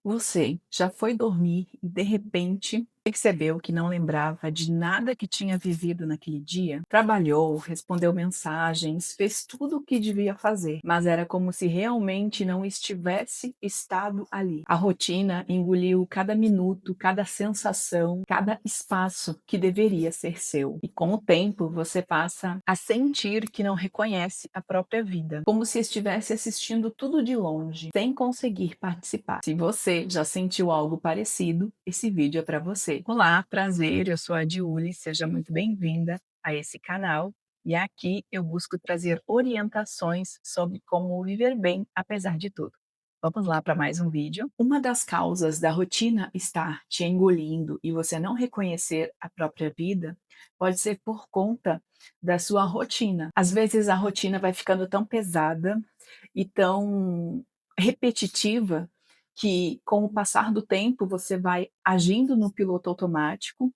Você já foi dormir e de repente percebeu que não lembrava de nada que tinha vivido naquele dia? Trabalhou, respondeu mensagens, fez tudo o que devia fazer, mas era como se realmente não estivesse estado ali. A rotina engoliu cada minuto, cada sensação, cada espaço que deveria ser seu. E com o tempo você passa a sentir que não reconhece a própria vida, como se estivesse assistindo tudo de longe, sem conseguir participar. Se você já sentiu algo parecido, esse vídeo é para você. Olá, prazer, eu sou a Diuli, seja muito bem-vinda a esse canal. E aqui eu busco trazer orientações sobre como viver bem apesar de tudo. Vamos lá para mais um vídeo. Uma das causas da rotina estar te engolindo e você não reconhecer a própria vida pode ser por conta da sua rotina. Às vezes a rotina vai ficando tão pesada e tão repetitiva que, com o passar do tempo, você vai agindo no piloto automático,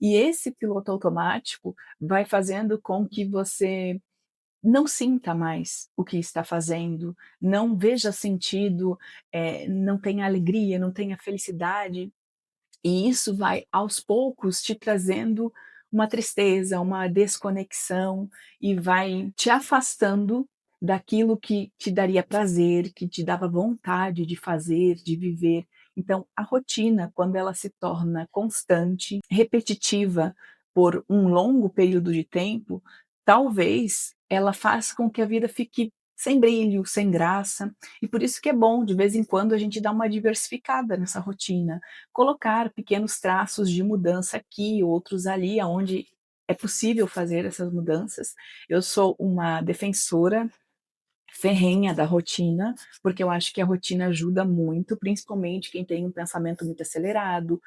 e esse piloto automático vai fazendo com que você não sinta mais o que está fazendo, não veja sentido, não tenha alegria, não tenha felicidade, e isso vai aos poucos te trazendo uma tristeza, uma desconexão e vai te afastando daquilo que te daria prazer, que te dava vontade de fazer, de viver. Então, a rotina, quando ela se torna constante, repetitiva por um longo período de tempo, talvez ela faça com que a vida fique sem brilho, sem graça. E por isso que é bom, de vez em quando, a gente dar uma diversificada nessa rotina, colocar pequenos traços de mudança aqui, outros ali, aonde é possível fazer essas mudanças. Eu sou uma defensora ferrenha da rotina, porque eu acho que a rotina ajuda muito, principalmente quem tem um pensamento muito acelerado,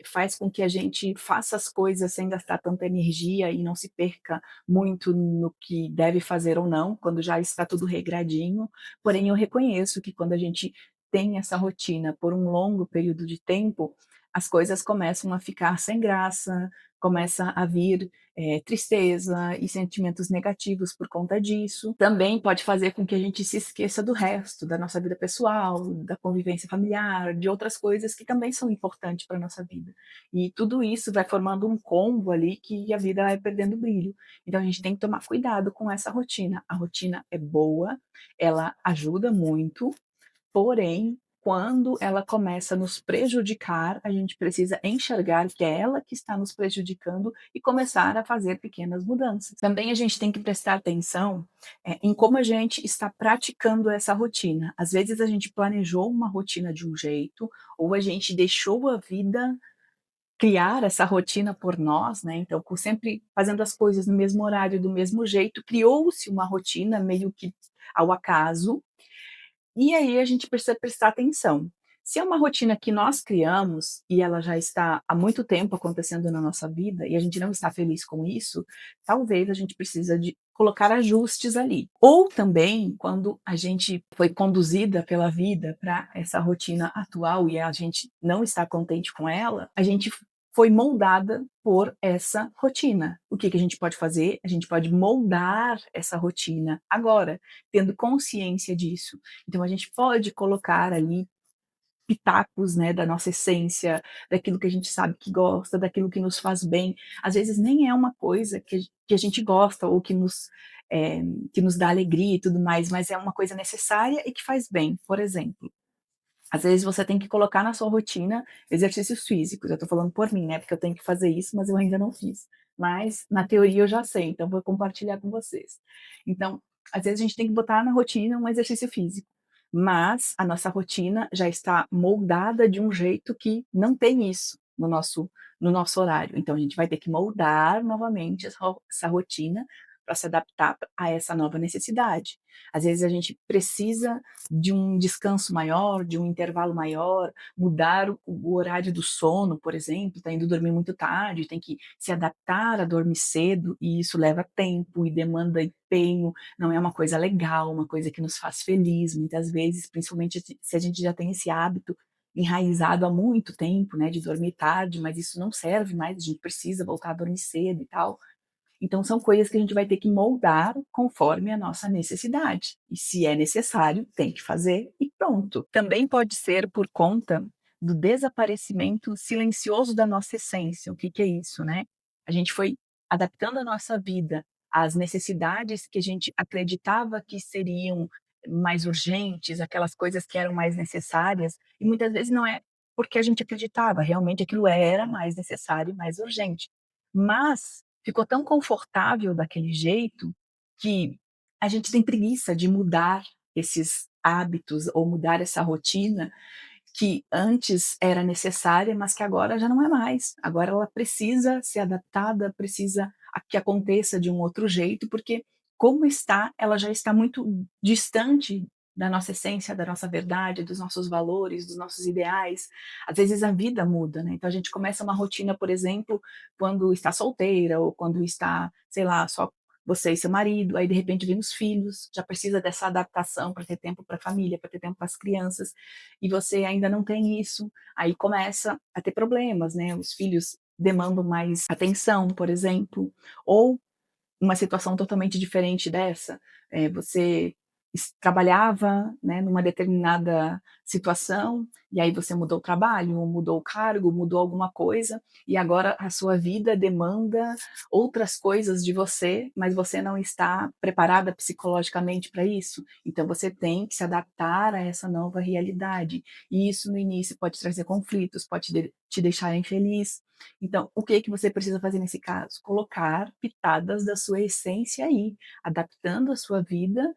faz com que a gente faça as coisas sem gastar tanta energia e não se perca muito no que deve fazer ou não, quando já está tudo regradinho. Porém, eu reconheço que quando a gente tem essa rotina por um longo período de tempo, as coisas começam a ficar sem graça, começa a vir tristeza e sentimentos negativos por conta disso. Também pode fazer com que a gente se esqueça do resto, da nossa vida pessoal, da convivência familiar, de outras coisas que também são importantes para a nossa vida. E tudo isso vai formando um combo ali que a vida vai perdendo brilho. Então a gente tem que tomar cuidado com essa rotina. A rotina é boa, ela ajuda muito, porém, quando ela começa a nos prejudicar, a gente precisa enxergar que é ela que está nos prejudicando e começar a fazer pequenas mudanças. Também a gente tem que prestar atenção, em como a gente está praticando essa rotina. Às vezes a gente planejou uma rotina de um jeito, ou a gente deixou a vida criar essa rotina por nós, né, então sempre fazendo as coisas no mesmo horário, do mesmo jeito, criou-se uma rotina meio que ao acaso, e aí a gente precisa prestar atenção. Se é uma rotina que nós criamos e ela já está há muito tempo acontecendo na nossa vida e a gente não está feliz com isso, talvez a gente precisa de colocar ajustes ali. Ou também, quando a gente foi conduzida pela vida para essa rotina atual e a gente não está contente com ela, a gente foi moldada por essa rotina. O que que a gente pode fazer? A gente pode moldar essa rotina agora, tendo consciência disso. Então a gente pode colocar ali pitacos, né, da nossa essência, daquilo que a gente sabe que gosta, daquilo que nos faz bem. Às vezes nem é uma coisa que a gente gosta ou que nos dá alegria e tudo mais, mas é uma coisa necessária e que faz bem. Por exemplo, às vezes você tem que colocar na sua rotina exercícios físicos. Eu estou falando por mim, né, porque eu tenho que fazer isso, mas eu ainda não fiz. Mas na teoria eu já sei, então vou compartilhar com vocês. Então, às vezes a gente tem que botar na rotina um exercício físico, mas a nossa rotina já está moldada de um jeito que não tem isso no nosso horário. Então a gente vai ter que moldar novamente essa rotina para se adaptar a essa nova necessidade. Às vezes a gente precisa de um descanso maior, de um intervalo maior, mudar o horário do sono, por exemplo, está indo dormir muito tarde, tem que se adaptar a dormir cedo, e isso leva tempo e demanda empenho, não é uma coisa legal, uma coisa que nos faz feliz, muitas vezes, principalmente se a gente já tem esse hábito enraizado há muito tempo, né, de dormir tarde, mas isso não serve mais, a gente precisa voltar a dormir cedo e tal. Então são coisas que a gente vai ter que moldar conforme a nossa necessidade. E se é necessário, tem que fazer e pronto. Também pode ser por conta do desaparecimento silencioso da nossa essência. O que que é isso, né? A gente foi adaptando a nossa vida às necessidades que a gente acreditava que seriam mais urgentes, aquelas coisas que eram mais necessárias, e muitas vezes não é porque a gente acreditava, realmente aquilo era mais necessário e mais urgente. Mas ficou tão confortável daquele jeito que a gente tem preguiça de mudar esses hábitos ou mudar essa rotina que antes era necessária, mas que agora já não é mais. Agora ela precisa ser adaptada, precisa que aconteça de um outro jeito, porque como está, ela já está muito distante da nossa essência, da nossa verdade, dos nossos valores, dos nossos ideais. Às vezes a vida muda, né? Então a gente começa uma rotina, por exemplo, quando está solteira ou quando está, sei lá, só você e seu marido, aí de repente vem os filhos, já precisa dessa adaptação para ter tempo para a família, para ter tempo para as crianças e você ainda não tem isso, aí começa a ter problemas, né, os filhos demandam mais atenção, por exemplo, ou uma situação totalmente diferente dessa, você trabalhava, né, numa determinada situação, e aí você mudou o trabalho, ou mudou o cargo, mudou alguma coisa, e agora a sua vida demanda outras coisas de você, mas você não está preparada psicologicamente para isso. Então você tem que se adaptar a essa nova realidade. E isso no início pode trazer conflitos, pode te deixar infeliz, então, o que que você precisa fazer nesse caso? Colocar pitadas da sua essência aí, adaptando a sua vida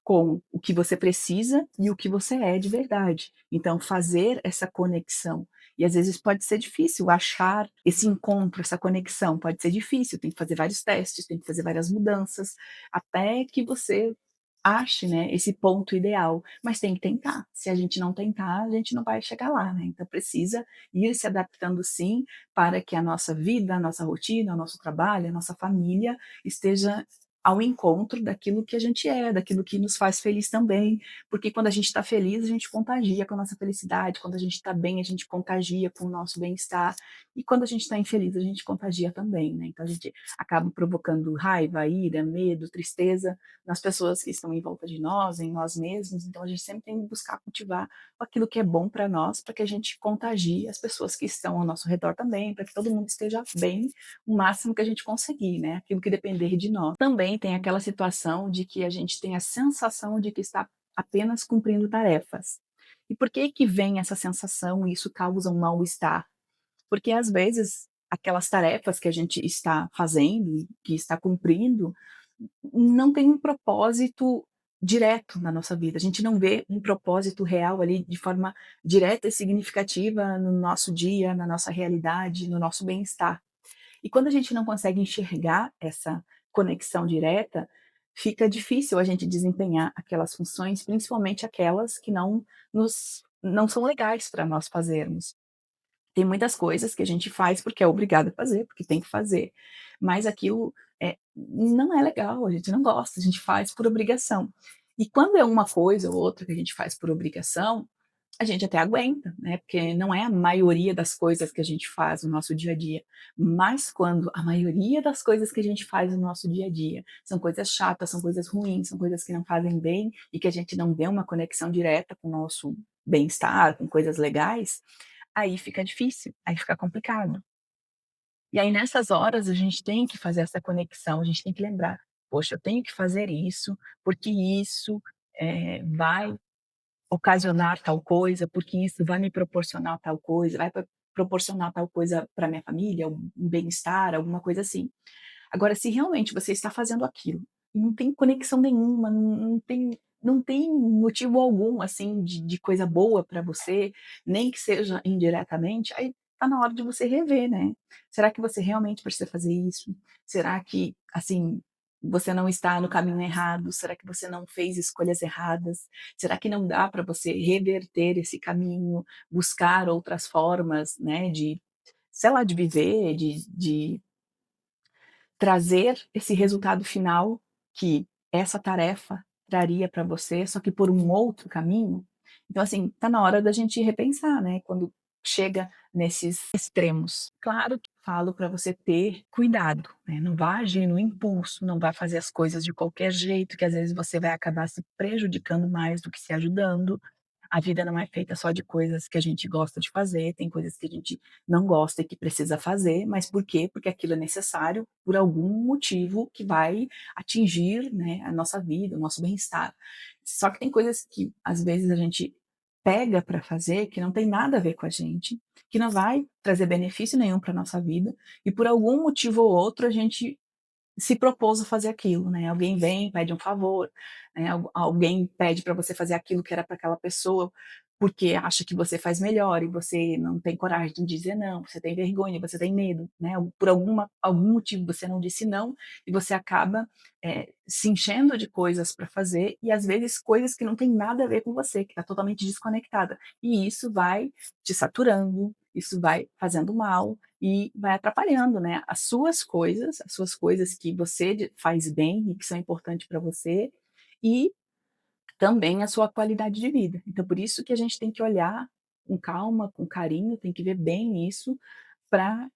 com o que você precisa e o que você é de verdade. Então, fazer essa conexão. E às vezes pode ser difícil achar esse encontro, essa conexão, pode ser difícil, tem que fazer vários testes, tem que fazer várias mudanças, até que você ache, né, esse ponto ideal, mas tem que tentar. Se a gente não tentar, a gente não vai chegar lá, né? Então precisa ir se adaptando sim, para que a nossa vida, a nossa rotina, o nosso trabalho, a nossa família esteja ao encontro daquilo que a gente é, daquilo que nos faz feliz também, porque quando a gente está feliz, a gente contagia com a nossa felicidade, quando a gente está bem, a gente contagia com o nosso bem-estar, e quando a gente está infeliz, a gente contagia também, né? Então a gente acaba provocando raiva, ira, medo, tristeza nas pessoas que estão em volta de nós, em nós mesmos, então a gente sempre tem que buscar cultivar aquilo que é bom para nós, para que a gente contagie as pessoas que estão ao nosso redor também, para que todo mundo esteja bem o máximo que a gente conseguir, né, aquilo que depender de nós. Também tem aquela situação de que a gente tem a sensação de que está apenas cumprindo tarefas. E por que que vem essa sensação e isso causa um mal-estar? Porque às vezes aquelas tarefas que a gente está fazendo, que está cumprindo, não tem um propósito direto na nossa vida. A gente não vê um propósito real ali de forma direta e significativa no nosso dia, na nossa realidade, no nosso bem-estar. E quando a gente não consegue enxergar essa conexão direta, fica difícil a gente desempenhar aquelas funções, principalmente aquelas que não são legais para nós fazermos. Tem muitas coisas que a gente faz porque é obrigado a fazer, porque tem que fazer, mas aquilo, não é legal, a gente não gosta, a gente faz por obrigação. E quando é uma coisa ou outra que a gente faz por obrigação, a gente até aguenta, né, porque não é a maioria das coisas que a gente faz no nosso dia a dia, mas quando a maioria das coisas que a gente faz no nosso dia a dia são coisas chatas, são coisas ruins, são coisas que não fazem bem e que a gente não vê uma conexão direta com o nosso bem-estar, com coisas legais, aí fica difícil, aí fica complicado. E aí nessas horas a gente tem que fazer essa conexão, a gente tem que lembrar: "Poxa, eu tenho que fazer isso, porque isso, vai ocasionar tal coisa, porque isso vai me proporcionar tal coisa, vai proporcionar tal coisa para minha família, um bem-estar, alguma coisa assim". Agora, se realmente você está fazendo aquilo e não tem conexão nenhuma, não tem motivo algum, assim, de coisa boa para você, nem que seja indiretamente, aí tá na hora de você rever, né. Será que você realmente precisa fazer isso? Será que, assim, você não está no caminho errado? Será que você não fez escolhas erradas? Será que não dá para você reverter esse caminho, buscar outras formas, né, de, sei lá, de viver, de trazer esse resultado final que essa tarefa traria para você, só que por um outro caminho. Então, assim, tá na hora da gente repensar, né, quando chega nesses extremos. Claro que falo para você ter cuidado, né, não vá agir no impulso, não vá fazer as coisas de qualquer jeito, que às vezes você vai acabar se prejudicando mais do que se ajudando. A vida não é feita só de coisas que a gente gosta de fazer, tem coisas que a gente não gosta e que precisa fazer, mas por quê? Porque aquilo é necessário por algum motivo que vai atingir, né, a nossa vida, o nosso bem-estar. Só que tem coisas que às vezes a gente pega para fazer que não tem nada a ver com a gente, que não vai trazer benefício nenhum para nossa vida, e por algum motivo ou outro a gente se propôs a fazer aquilo, né, alguém vem, pede um favor, né, alguém pede para você fazer aquilo que era para aquela pessoa, porque acha que você faz melhor e você não tem coragem de dizer não, você tem vergonha, você tem medo, né, por algum motivo você não disse não, e você acaba, se enchendo de coisas para fazer e às vezes coisas que não tem nada a ver com você, que está totalmente desconectada, e isso vai te saturando, isso vai fazendo mal, e vai atrapalhando, né, as suas coisas que você faz bem e que são importantes para você, e também a sua qualidade de vida. Então por isso que a gente tem que olhar com calma, com carinho, tem que ver bem isso, para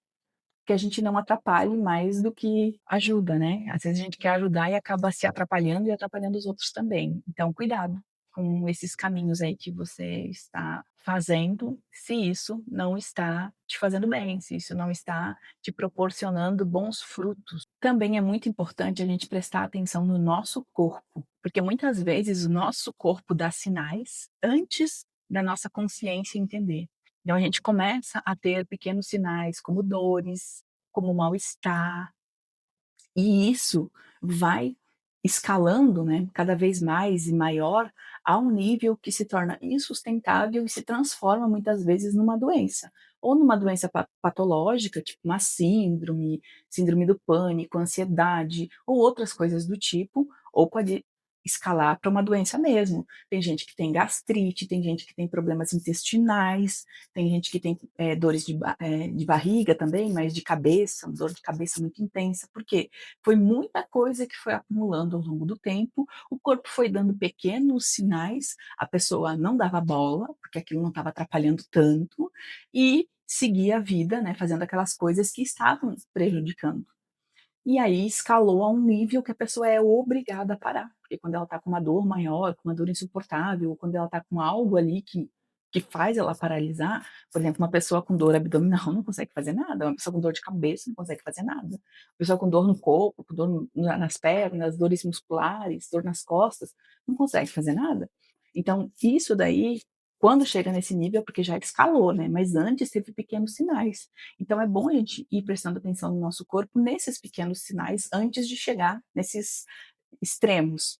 que a gente não atrapalhe mais do que ajuda, né. Às vezes a gente quer ajudar e acaba se atrapalhando e atrapalhando os outros também. Então cuidado com esses caminhos aí que você está fazendo, se isso não está te fazendo bem, se isso não está te proporcionando bons frutos. Também é muito importante a gente prestar atenção no nosso corpo, porque muitas vezes o nosso corpo dá sinais antes da nossa consciência entender. Então a gente começa a ter pequenos sinais, como dores, como mal-estar, e isso vai escalando, né, cada vez mais e maior, a um nível que se torna insustentável e se transforma muitas vezes numa doença. Ou numa doença patológica, tipo uma síndrome, síndrome do pânico, ansiedade ou outras coisas do tipo, ou pode escalar para uma doença mesmo. Tem gente que tem gastrite, tem gente que tem problemas intestinais, tem gente que tem, dores de barriga também, mas de cabeça, dor de cabeça muito intensa. Por quê? Foi muita coisa que foi acumulando ao longo do tempo, o corpo foi dando pequenos sinais, a pessoa não dava bola, porque aquilo não estava atrapalhando tanto, e seguia a vida, né, fazendo aquelas coisas que estavam prejudicando. E aí escalou a um nível que a pessoa é obrigada a parar, porque quando ela está com uma dor maior, com uma dor insuportável, ou quando ela está com algo ali que faz ela paralisar, por exemplo, uma pessoa com dor abdominal não consegue fazer nada, uma pessoa com dor de cabeça não consegue fazer nada, uma pessoa com dor no corpo, com dor nas pernas, dores musculares, dor nas costas, não consegue fazer nada. Então isso daí, quando chega nesse nível, é porque já escalou, né, mas antes teve pequenos sinais. Então é bom a gente ir prestando atenção no nosso corpo nesses pequenos sinais antes de chegar nesses extremos.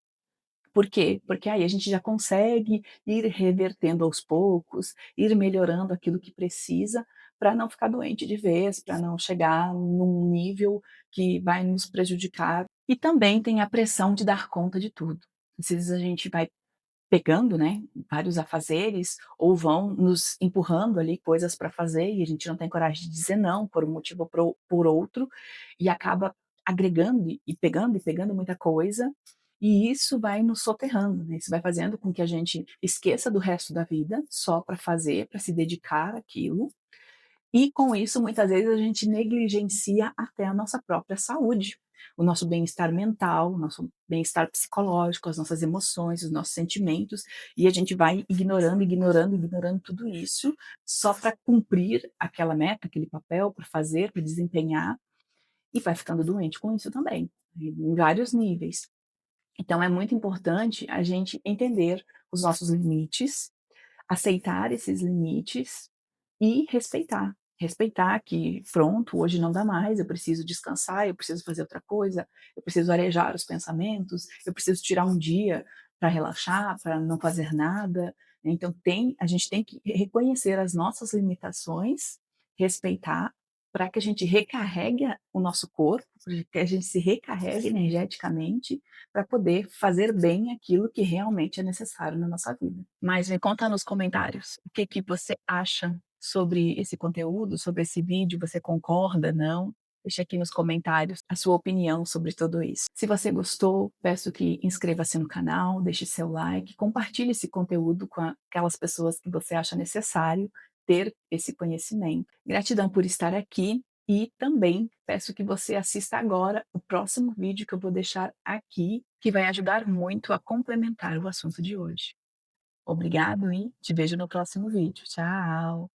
Por quê? Porque aí a gente já consegue ir revertendo aos poucos, ir melhorando aquilo que precisa, para não ficar doente de vez, para não chegar num nível que vai nos prejudicar. E também tem a pressão de dar conta de tudo. Às vezes a gente vai pegando, né, vários afazeres, ou vão nos empurrando ali coisas para fazer e a gente não tem coragem de dizer não por um motivo ou por outro, e acaba agregando e pegando muita coisa, e isso vai nos soterrando, né, isso vai fazendo com que a gente esqueça do resto da vida, só para fazer, para se dedicar àquilo, e com isso, muitas vezes, a gente negligencia até a nossa própria saúde, o nosso bem-estar mental, o nosso bem-estar psicológico, as nossas emoções, os nossos sentimentos, e a gente vai ignorando, ignorando, ignorando tudo isso, só para cumprir aquela meta, aquele papel, para fazer, para desempenhar, e vai ficando doente com isso também, em vários níveis. Então é muito importante a gente entender os nossos limites, aceitar esses limites e respeitar. Respeitar que pronto, hoje não dá mais, eu preciso descansar, eu preciso fazer outra coisa, eu preciso arejar os pensamentos, eu preciso tirar um dia para relaxar, para não fazer nada. Então a gente tem que reconhecer as nossas limitações, respeitar, para que a gente recarregue o nosso corpo, para que a gente se recarregue energeticamente, para poder fazer bem aquilo que realmente é necessário na nossa vida. Mas me conta nos comentários, o que que você acha sobre esse conteúdo, sobre esse vídeo, você concorda, não? Deixa aqui nos comentários a sua opinião sobre tudo isso. Se você gostou, peço que inscreva-se no canal, deixe seu like, compartilhe esse conteúdo com aquelas pessoas que você acha necessário, ter esse conhecimento. Gratidão por estar aqui e também peço que você assista agora o próximo vídeo que eu vou deixar aqui, que vai ajudar muito a complementar o assunto de hoje. Obrigado e te vejo no próximo vídeo. Tchau.